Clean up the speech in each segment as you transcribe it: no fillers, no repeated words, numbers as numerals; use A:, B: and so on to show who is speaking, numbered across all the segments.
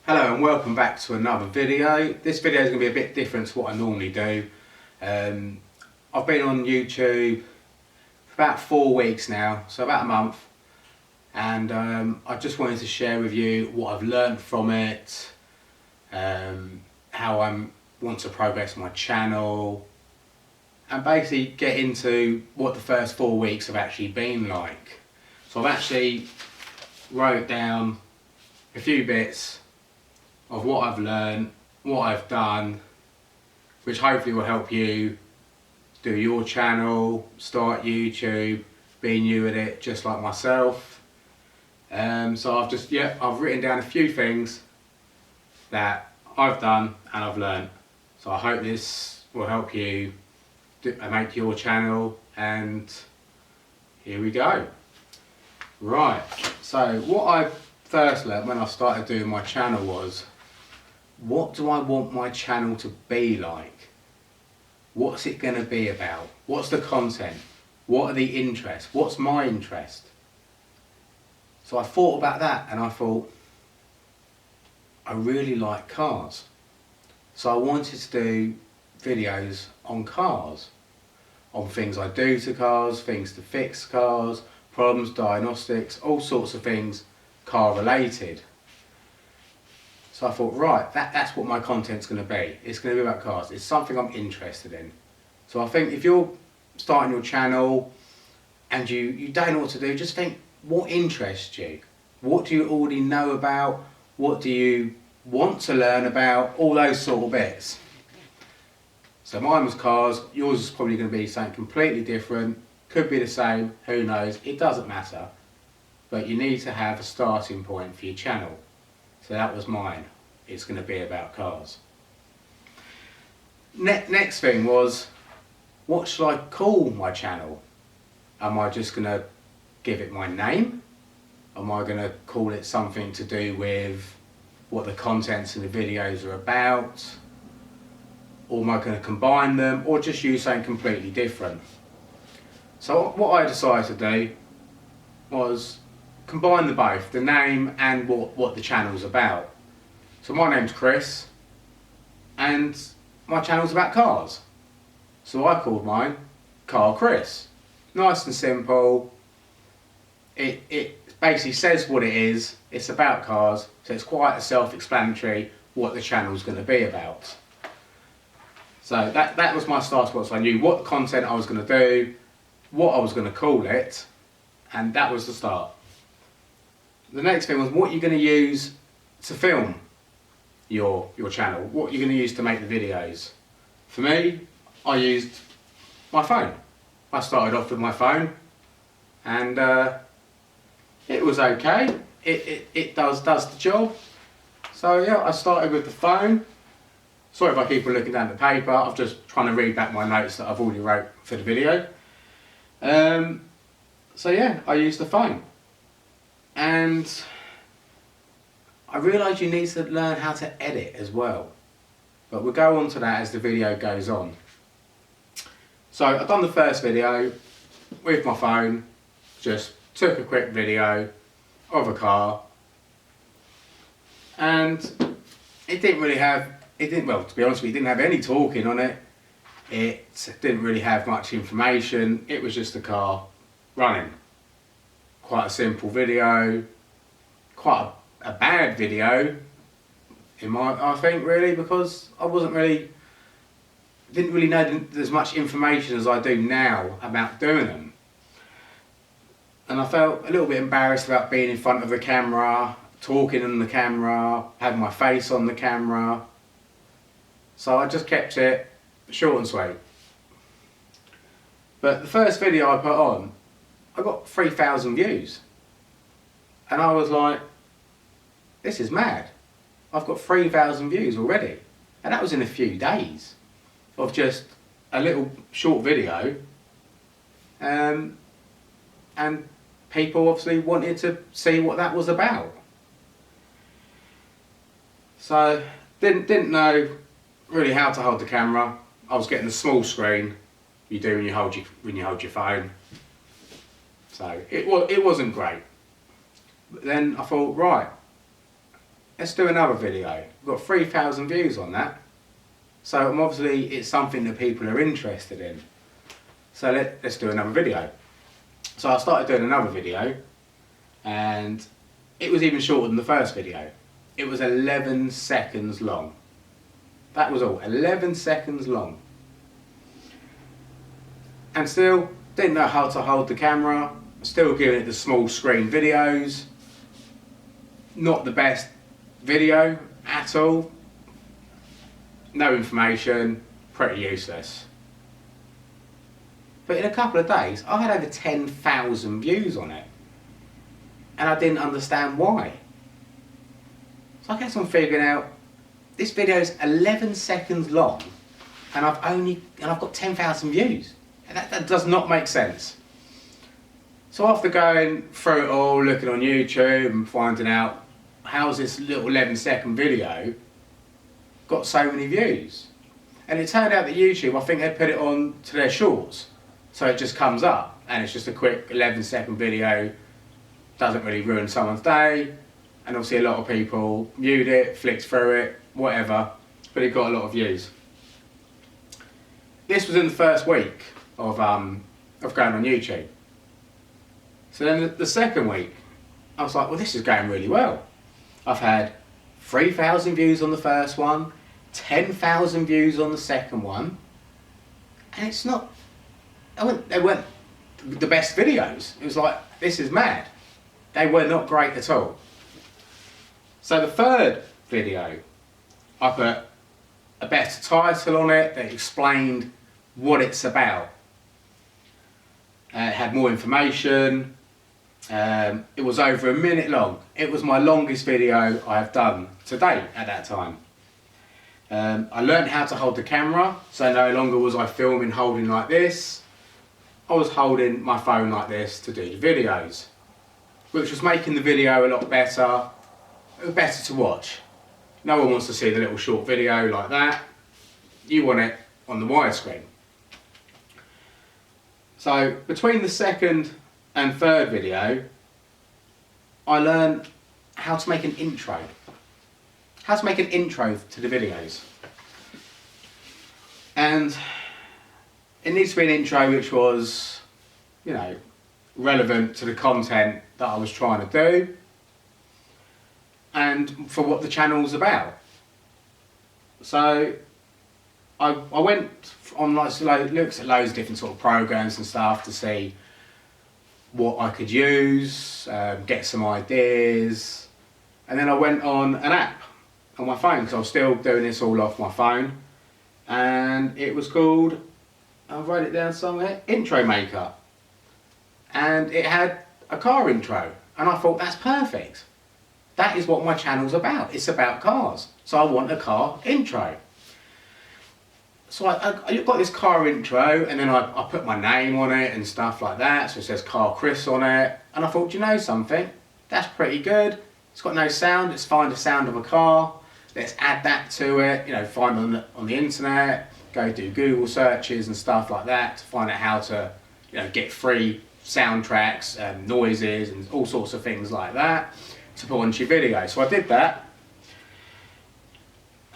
A: Hello and welcome back to another video. This video is going to be a bit different to what I normally do. I've been on YouTube for about 4 weeks now, so about a month, and I just wanted to share with you what I've learned from it, how I want to progress my channel, and basically get into what the first 4 weeks have actually been like. So I've actually wrote down a few bits of what I've learned, what I've done, which hopefully will help you do your channel, start YouTube, be new at it just like myself. So I've written down a few things that I've done and I've learned. So I hope this will help you make your channel, and here we go. Right, so what I first learned when I started doing my channel was, what do I want my channel to be like? What's it going to be about? What's the content? What are the interests? What's my interest? So I thought about that and I thought, I really like cars. So I wanted to do videos on cars, on things I do to cars, things to fix cars, problems, diagnostics, all sorts of things car related. So I thought, right, that's what my content's going to be. It's going to be about cars. It's something I'm interested in. So I think if you're starting your channel and you don't know what to do, just think, what interests you? What do you already know about? What do you want to learn about? All those sort of bits. So mine was cars. Yours is probably going to be something completely different. Could be the same. Who knows? It doesn't matter. But you need to have a starting point for your channel. So that was mine. It's going to be about cars. Next thing was, what should I call my channel? Am I just going to give it my name? Am I going to call it something to do with what the contents of the videos are about? Or am I going to combine them, or just use something completely different? So what I decided to do was combine the both, the name and what the channel's about. So my name's Chris and my channel's about cars. So I called mine Car Chris. Nice and simple. It basically says what it is. It's about cars, so it's quite self-explanatory what the channel's going to be about. So that was my start point. So I knew what content I was going to do, what I was going to call it, and that was the start. The next thing was, what you're going to use to film your channel, what you're going to use to make the videos. For me, I used my phone. I started off with my phone, and it was okay. It does the job. So yeah, I started with the phone. Sorry if I keep on looking down the paper, I'm just trying to read back my notes that I've already wrote for the video. So yeah, I used the phone. And I realised you need to learn how to edit as well. But we'll go on to that as the video goes on. So I've done the first video with my phone, just took a quick video of a car. And it didn't really have, well, to be honest with you, it didn't have any talking on it. It didn't really have much information. It was just a car running. Quite a simple video, quite a bad video, I think really, because I didn't really know as much information as I do now about doing them. And I felt a little bit embarrassed about being in front of the camera, talking on the camera, having my face on the camera. So I just kept it short and sweet. But the first video I put on, I got 3,000 views. And I was like, this is mad. I've got 3,000 views already. And that was in a few days of just a little short video. And people obviously wanted to see what that was about. So didn't know really how to hold the camera. I was getting a small screen you do when you hold your phone. So it wasn't great. But then I thought, right, let's do another video. We've got 3,000 views on that. So obviously it's something that people are interested in. So let's do another video. So I started doing another video, and it was even shorter than the first video. It was 11 seconds long. That was all, 11 seconds long. And still, didn't know how to hold the camera, still giving it the small screen videos. Not the best video at all. No information, pretty useless. But in a couple of days, I had over 10,000 views on it. And I didn't understand why. So I kept on figuring out, this video is 11 seconds long, and I've got 10,000 views. And that does not make sense. So after going through it all, looking on YouTube and finding out how's this little 11-second video got so many views. And it turned out that YouTube, I think they'd put it on to their shorts. So it just comes up, and it's just a quick 11-second video, doesn't really ruin someone's day, and obviously a lot of people viewed it, flicked through it, whatever, but it got a lot of views. This was in the first week of going on YouTube. So then the second week, I was like, well, this is going really well. I've had 3,000 views on the first one, 10,000 views on the second one, and it's not, they weren't the best videos. It was like, this is mad. They were not great at all. So the third video, I put a better title on it that explained what it's about. It had more information. It was over a minute long. It was my longest video I have done to date at that time. I learned how to hold the camera, so no longer was I filming holding like this. I was holding my phone like this to do the videos, which was making the video a lot better. It was better to watch. No one wants to see the little short video like that. You want it on the widescreen. So between the second and third video, I learned how to make an intro. How to make an intro to the videos. And it needs to be an intro which was, you know, relevant to the content that I was trying to do and for what the channel's about. So I went on looked at loads of different sort of programs and stuff to see what I could use, get some ideas, and then I went on an app on my phone because I was still doing this all off my phone, and it was called, I wrote it down somewhere, Intro Maker, and it had a car intro, and I thought, that's perfect. That is what my channel's about. It's about cars, so I want a car intro. So I got this car intro, and then I put my name on it and stuff like that, so it says Car Chris on it, and I thought, you know something, that's pretty good. It's got no sound, let's find the sound of a car, let's add that to it, you know, find on the internet, go do Google searches and stuff like that to find out how to, you know, get free soundtracks and noises and all sorts of things like that to put onto your video. So I did that,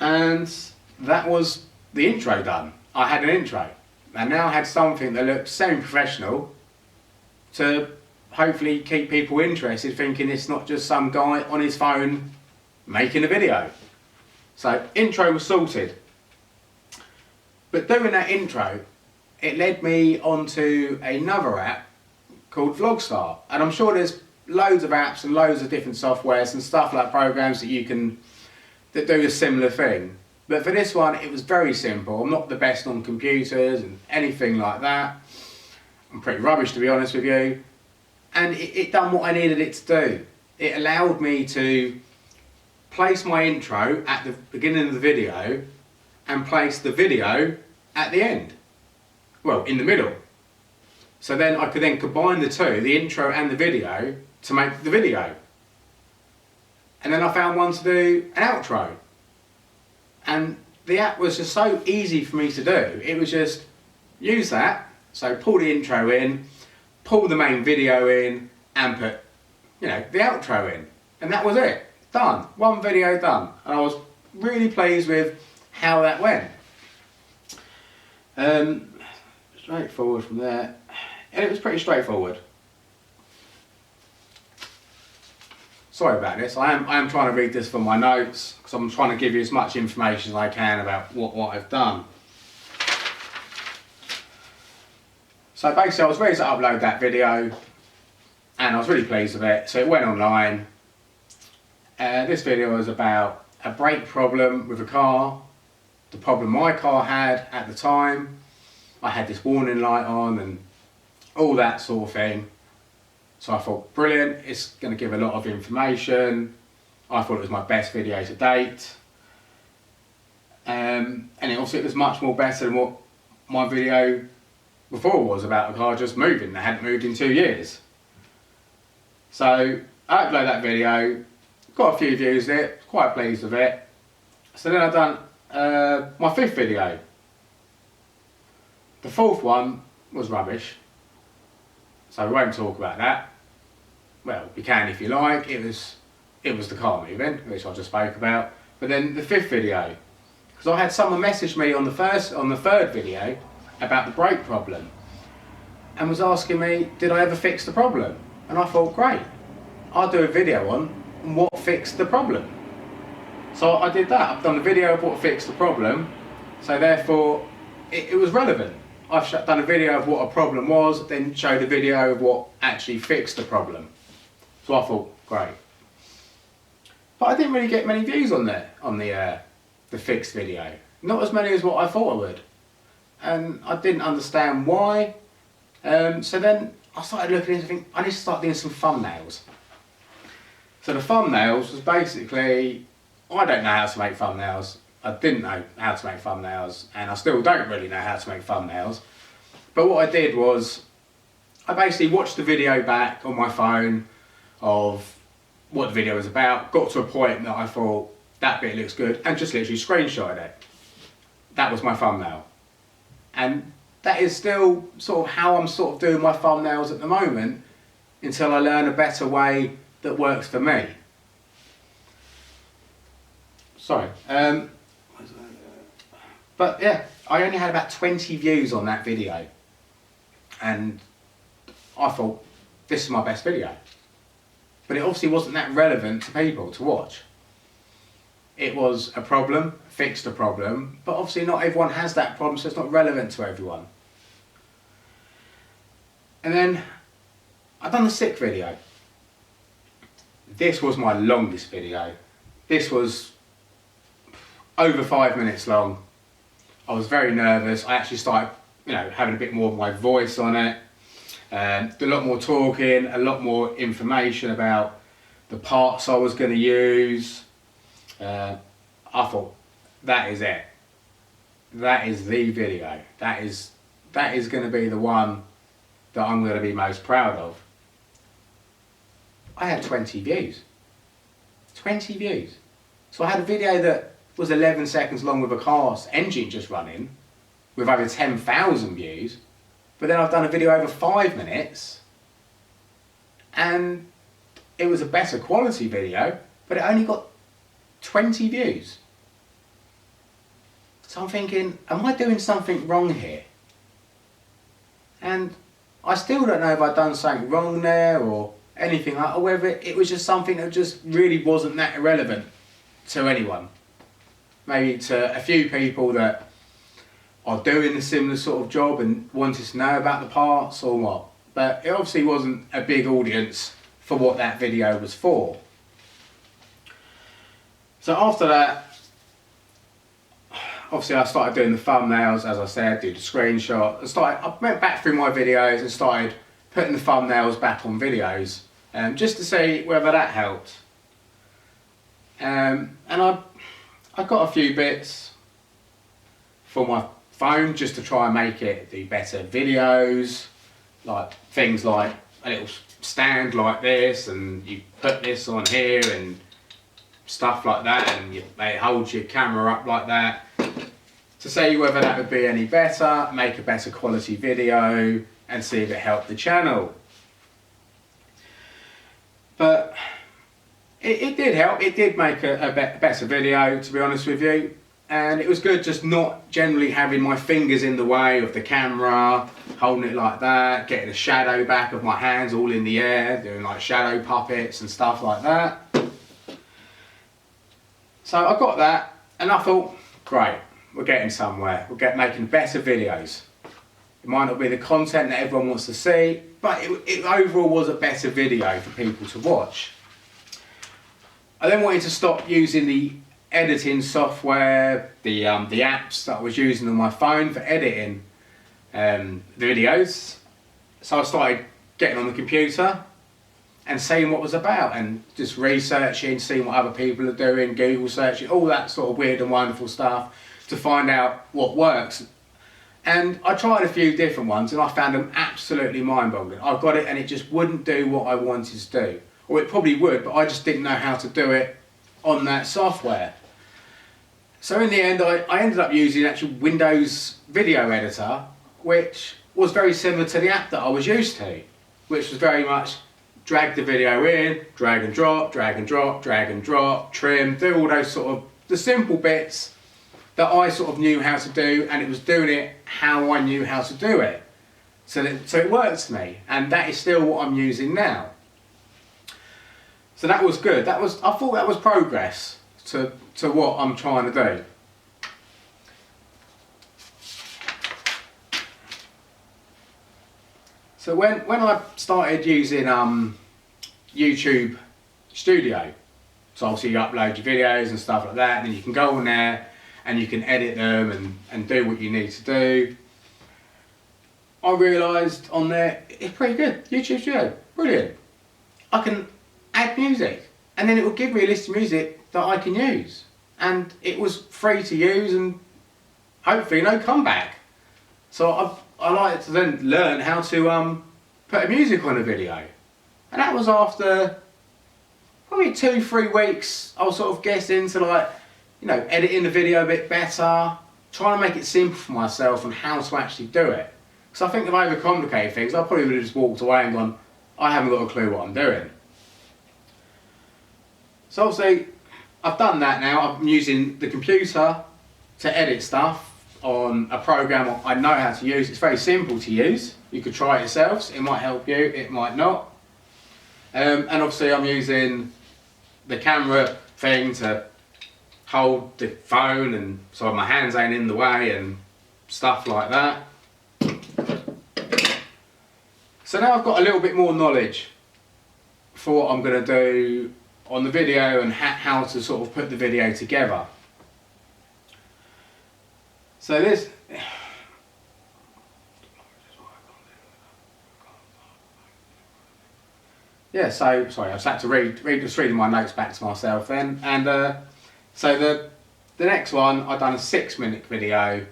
A: and that was the intro done. I had an intro, and now I had something that looked semi-professional to hopefully keep people interested, thinking it's not just some guy on his phone making a video. So intro was sorted. But doing that intro, it led me onto another app called Vlogstar, and I'm sure there's loads of apps and loads of different softwares and stuff like programs that do a similar thing. But for this one, it was very simple. I'm not the best on computers and anything like that. I'm pretty rubbish, to be honest with you. And it done what I needed it to do. It allowed me to place my intro at the beginning of the video and place the video at the end. Well, in the middle. So then I could then combine the two, the intro and the video, to make the video. And then I found one to do an outro. And the app was just so easy for me to do. It was just use that, so pull the intro in, pull the main video in, and put, you know, the outro in. And that was it. done. One video done. And I was really pleased with how that went. Straightforward from there. And it was pretty straightforward. Sorry about this, I am trying to read this from my notes because I'm trying to give you as much information as I can about what I've done. So basically I was ready to upload that video and I was really pleased with it, so it went online. This video was about a brake problem with a car, the problem my car had at the time. I had this warning light on and all that sort of thing. So I thought, brilliant, it's going to give a lot of information. I thought it was my best video to date. And it was much more better than what my video before was about a car just moving. They hadn't moved in 2 years. So I uploaded that video, got a few views of it, quite pleased with it. So then I've done my 5th video. The 4th one was rubbish. So we won't talk about that. Well, we can if you like. It was the car moving, which I just spoke about. But then the 5th video, because I had someone message me on the 3rd video about the brake problem, and was asking me, did I ever fix the problem? And I thought, great, I'll do a video on what fixed the problem. So I did that. I've done a video of what fixed the problem. So therefore, it was relevant. I've done a video of what a problem was, then showed a video of what actually fixed the problem. So I thought, great. But I didn't really get many views on the fixed video. Not as many as what I thought I would. And I didn't understand why. So then I started looking into thinking, I need to start doing some thumbnails. So the thumbnails was basically, I don't know how to make thumbnails. I didn't know how to make thumbnails, and I still don't really know how to make thumbnails. But what I did was, I basically watched the video back on my phone of what the video was about, got to a point that I thought, that bit looks good, and just literally screenshotted it. That was my thumbnail. And that is still sort of how I'm sort of doing my thumbnails at the moment, until I learn a better way that works for me. Sorry. But yeah, I only had about 20 views on that video, and I thought, this is my best video. But it obviously wasn't that relevant to people to watch. It was a problem, fixed a problem, but obviously not everyone has that problem, so it's not relevant to everyone. And then I've done the 6th video. This was my longest video. This was over 5 minutes long. I was very nervous. I actually started, having a bit more of my voice on it. A lot more talking, a lot more information about the parts I was going to use. I thought, that is it. That is the video. That is going to be the one that I'm going to be most proud of. I had 20 views. 20 views. So I had a video that was 11 seconds long with a car's engine just running, with over 10,000 views. But then I've done a video over 5 minutes, and it was a better quality video, but it only got 20 views. So I'm thinking, am I doing something wrong here? And I still don't know if I've done something wrong there or anything like that, or whether it was just something that just really wasn't that irrelevant to anyone. Maybe to a few people that are doing a similar sort of job and wanted to know about the parts or what. But it obviously wasn't a big audience for what that video was for. So after that, obviously I started doing the thumbnails, as I said, do the screenshot. I went back through my videos and started putting the thumbnails back on videos, just to see whether that helped. And I got a few bits for my phone just to try and make it do better videos, like things like a little stand like this, and you put this on here and stuff like that, and it holds your camera up like that, to see whether that would be any better, make a better quality video, and see if it helped the channel. But it did help. It did make a better video, to be honest with you. And it was good just not generally having my fingers in the way of the camera, holding it like that, getting a shadow back of my hands all in the air, doing like shadow puppets and stuff like that. So I got that and I thought, great, we're getting somewhere. We're making better videos. It might not be the content that everyone wants to see, but it overall was a better video for people to watch. I then wanted to stop using the editing software, the apps that I was using on my phone for editing the videos. So I started getting on the computer and seeing what was about and just researching, seeing what other people are doing, Google searching, all that sort of weird and wonderful stuff to find out what works. And I tried a few different ones and I found them absolutely mind-boggling. I got it and it just wouldn't do what I wanted to do. Or it probably would, but I just didn't know how to do it on that software. So in the end, I ended up using actual Windows video editor, which was very similar to the app that I was used to, which was very much drag the video in, drag and drop, drag and drop, drag and drop, trim, do all those sort of the simple bits that I sort of knew how to do, and it was doing it how I knew how to do it. So it worked for me, and that is still what I'm using now. So that was good. I thought that was progress to what I'm trying to do. So when I started using YouTube Studio, so obviously you upload your videos and stuff like that, and then you can go on there and you can edit them and do what you need to do. I realised on there, it's pretty good. YouTube Studio, brilliant. I can add music and then it will give me a list of music that I can use, and it was free to use and hopefully no comeback. So I like to then learn how to put music on a video, and that was after probably 2-3 weeks. I was sort of getting into, like, you know, editing the video a bit better, trying to make it simple for myself on how to actually do it. Because I think if I overcomplicate things, I probably would have just walked away and gone, I haven't got a clue what I'm doing. So obviously I've done that now. I'm using the computer to edit stuff on a program I know how to use. It's very simple to use. You could try it yourselves. It might help you, it might not. And obviously I'm using the camera thing to hold the phone, and so my hands ain't in the way and stuff like that. So now I've got a little bit more knowledge for what I'm going to do on the video and how to sort of put the video together. So this, yeah, so sorry, I just had to reading my notes back to myself then. And so the next one, I've done a 6-minute video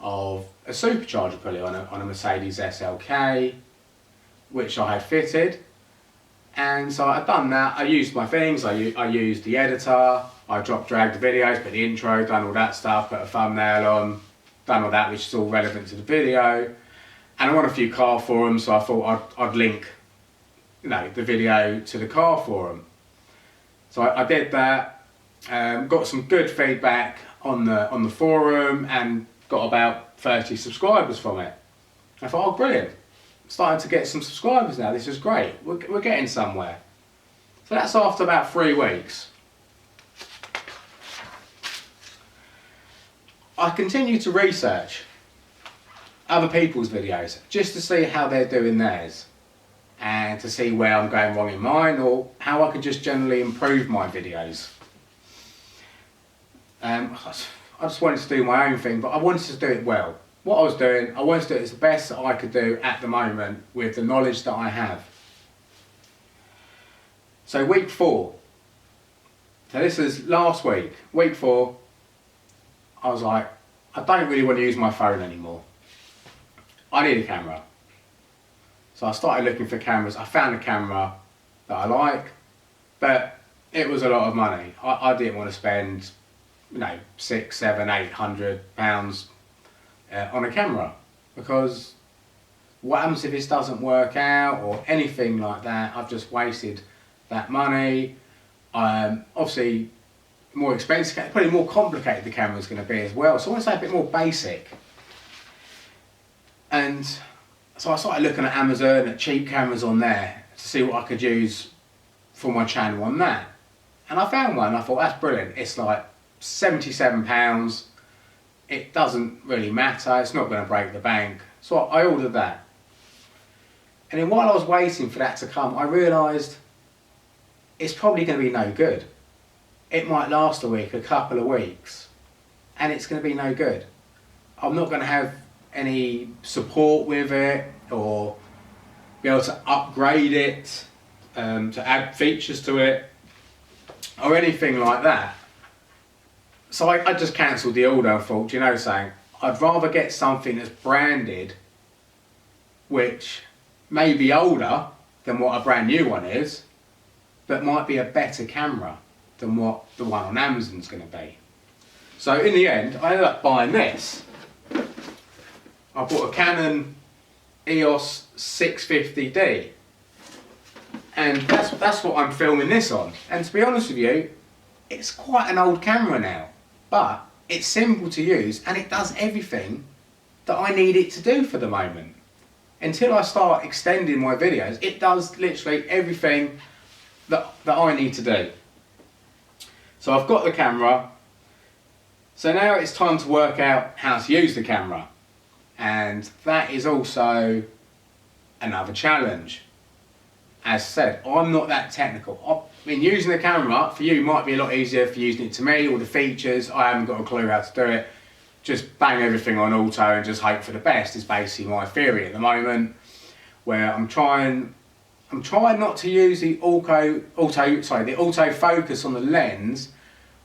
A: of a supercharger pulley on a Mercedes SLK, which I had fitted. And so I've done that. I used my things. I used the editor. I dragged the videos, put the intro, done all that stuff, put a thumbnail on, done all that, which is all relevant to the video. And I'm on a few car forums, so I thought I'd link, you know, the video to the car forum. So I did that. Got some good feedback on the forum and got about 30 subscribers from it. I thought, oh, brilliant. Starting to get some subscribers now. This is great. We're getting somewhere. So that's after about 3 weeks. I continue to research other people's videos just to see how they're doing theirs and to see where I'm going wrong in mine, or how I can just generally improve my videos. I just wanted to do my own thing, but I wanted to do it well. What I was doing, I wanted to do it as the best that I could do at the moment with the knowledge that I have. So week 4, so this is last week, week 4, I was like, I don't really want to use my phone anymore. I need a camera. So I started looking for cameras. I found a camera that I like, but it was a lot of money. I didn't want to spend, you know, £600, £700, £800 on a camera, because what happens if this doesn't work out or anything like that? I've just wasted that money. Obviously more expensive, probably more complicated the camera's going to be as well. So I want to say a bit more basic. And so I started looking at Amazon, at cheap cameras on there, to see what I could use for my channel on that. And I found one, I thought that's brilliant. It's like £77. It doesn't really matter, it's not going to break the bank. So I ordered that. And then while I was waiting for that to come, I realised it's probably going to be no good. It might last a week, a couple of weeks, and it's going to be no good. I'm not going to have any support with it, or be able to upgrade it, to add features to it, or anything like that. So I just cancelled the order and thought, you know something, I'd rather get something that's branded, which may be older than what a brand new one is, but might be a better camera than what the one on Amazon's going to be. So in the end, I ended up buying this. I bought a Canon EOS 650D, and that's what I'm filming this on. And to be honest with you, it's quite an old camera now, but it's simple to use and it does everything that I need it to do for the moment. Until I start extending my videos, it does literally everything that I need to do. So I've got the camera, so now it's time to work out how to use the camera. And that is also another challenge. As said, I'm not that technical. I mean, using the camera for you might be a lot easier for using it to me, all the features, I haven't got a clue how to do it. Just bang everything on auto and just hope for the best is basically my theory at the moment, where I'm trying not to use the auto focus on the lens,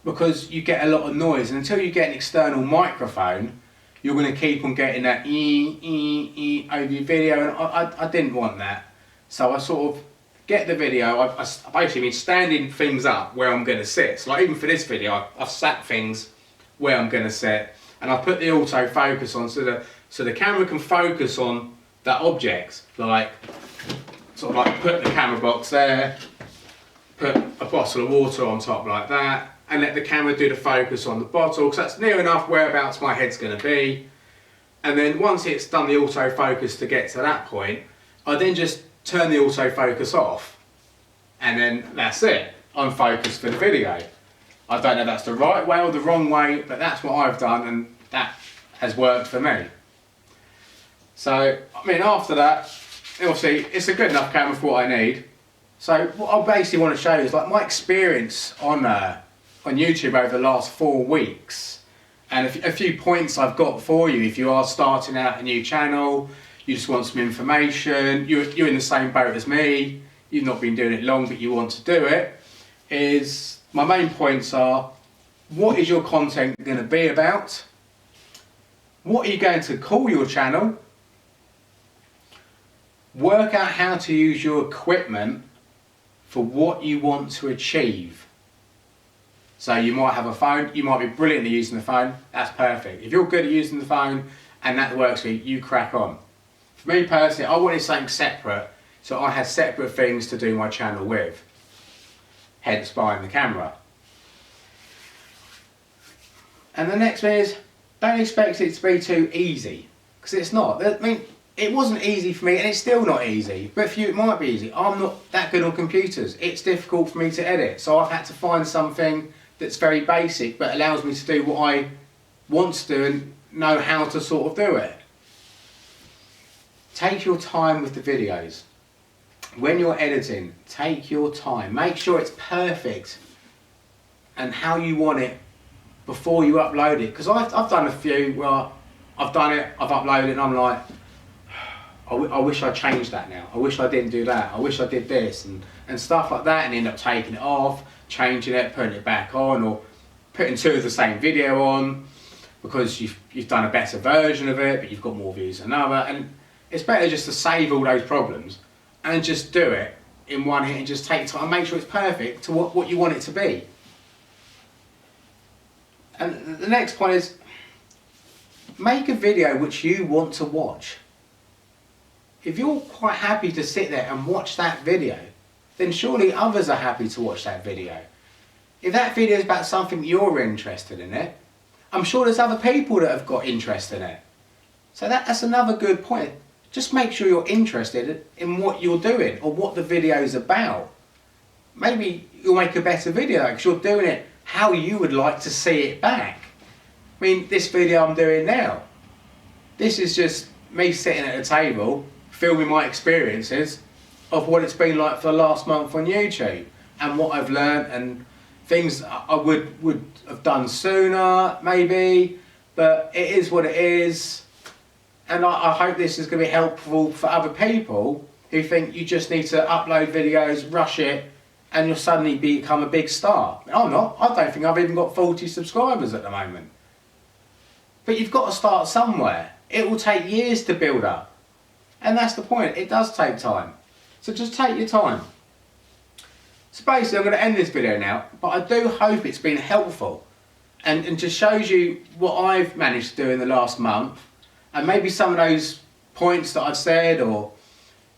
A: because you get a lot of noise, and until you get an external microphone, you're going to keep on getting that over your video, and I didn't want that. So I sort of get the video, I basically been standing things up where I'm going to sit. So like even for this video, I've sat things where I'm going to sit, and I put the auto focus on so the camera can focus on that object. Like sort of like put the camera box there, put a bottle of water on top like that, and let the camera do the focus on the bottle, because that's near enough whereabouts my head's going to be. And then once it's done the autofocus to get to that point, I then just turn the autofocus off, and then that's it. I'm focused for the video. I don't know if that's the right way or the wrong way, but that's what I've done, and that has worked for me. So, I mean, after that, obviously, it's a good enough camera for what I need. So, what I basically want to show you is like my experience on YouTube over the last 4 weeks, and a few points I've got for you if you are starting out a new channel, you just want some information, you're in the same boat as me, you've not been doing it long but you want to do it, is my main points are: what is your content going to be about? What are you going to call your channel? Work out how to use your equipment for what you want to achieve. So you might have a phone, you might be brilliant at using the phone, that's perfect. If you're good at using the phone and that works for you, you crack on. For me personally, I wanted something separate, so I had separate things to do my channel with, hence buying the camera. And the next thing is, don't expect it to be too easy, because it's not. I mean, it wasn't easy for me, and it's still not easy, but for you it might be easy. I'm not that good on computers. It's difficult for me to edit, so I've had to find something that's very basic but allows me to do what I want to do and know how to sort of do it. Take your time with the videos. When you're editing, take your time. Make sure it's perfect and how you want it before you upload it. Because I've done a few where I've done it, I've uploaded it, and I'm like, I wish I changed that now. I wish I didn't do that. I wish I did this and stuff like that, and end up taking it off, changing it, putting it back on, or putting two of the same video on because you've done a better version of it, but you've got more views than another. And it's better just to save all those problems and just do it in one hit and just take time and make sure it's perfect to what you want it to be. And the next point is, make a video which you want to watch. If you're quite happy to sit there and watch that video, then surely others are happy to watch that video. if that video is about something you're interested in it, I'm sure there's other people that have got interest in it. So that's another good point. Just make sure you're interested in what you're doing or what the video is about. Maybe you'll make a better video because you're doing it how you would like to see it back. I mean, this video I'm doing now, this is just me sitting at a table filming my experiences of what it's been like for the last month on YouTube and what I've learned and things I would have done sooner maybe, but it is what it is. And I hope this is going to be helpful for other people who think you just need to upload videos, rush it, and you'll suddenly become a big star. I'm not. I don't think I've even got 40 subscribers at the moment. But you've got to start somewhere. It will take years to build up. And that's the point. It does take time. So just take your time. So basically I'm going to end this video now, but I do hope it's been helpful and just shows you what I've managed to do in the last month. And maybe some of those points that I've said or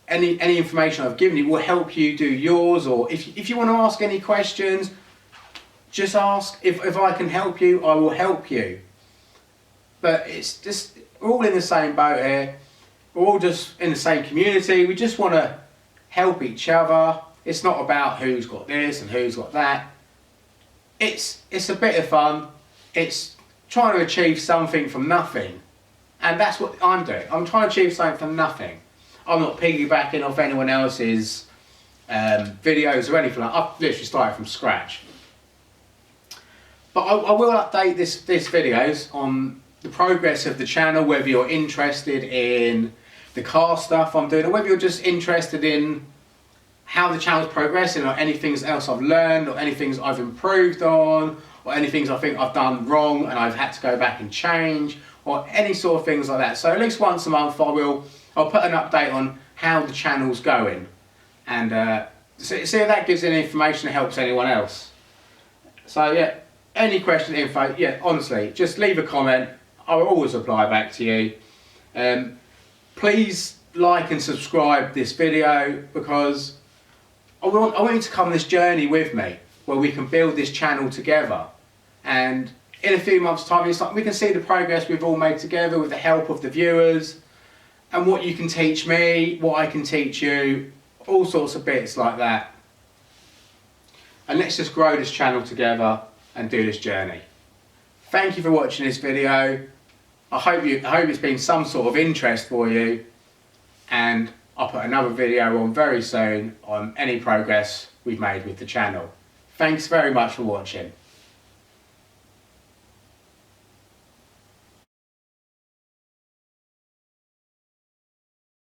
A: any information I've given you will help you do yours, or if you want to ask any questions, just ask. If I can help you, I will help you. But it's just, we're all in the same boat here. We're all just in the same community. We just want to help each other. It's not about who's got this and who's got that. It's a bit of fun. It's trying to achieve something from nothing. And that's what I'm doing. I'm trying to achieve something from nothing. I'm not piggybacking off anyone else's videos or anything like that. I've literally started from scratch. But I will update this videos on the progress of the channel, whether you're interested in the car stuff I'm doing, or whether you're just interested in how the channel's progressing, or anything else I've learned, or anything I've improved on, or anything I think I've done wrong and I've had to go back and change, or any sort of things like that. So at least once a month I'll put an update on how the channel's going, and see if that gives any information that helps anyone else. So yeah, any question, info, yeah, honestly, just leave a comment. I will always reply back to you. Please like and subscribe this video, because I want you to come on this journey with me where we can build this channel together. And in a few months' time, it's like we can see the progress we've all made together with the help of the viewers, and what you can teach me, what I can teach you, all sorts of bits like that. And let's just grow this channel together and do this journey. Thank you for watching this video. I hope it's been some sort of interest for you, and I'll put another video on very soon on any progress we've made with the channel. Thanks very much for watching.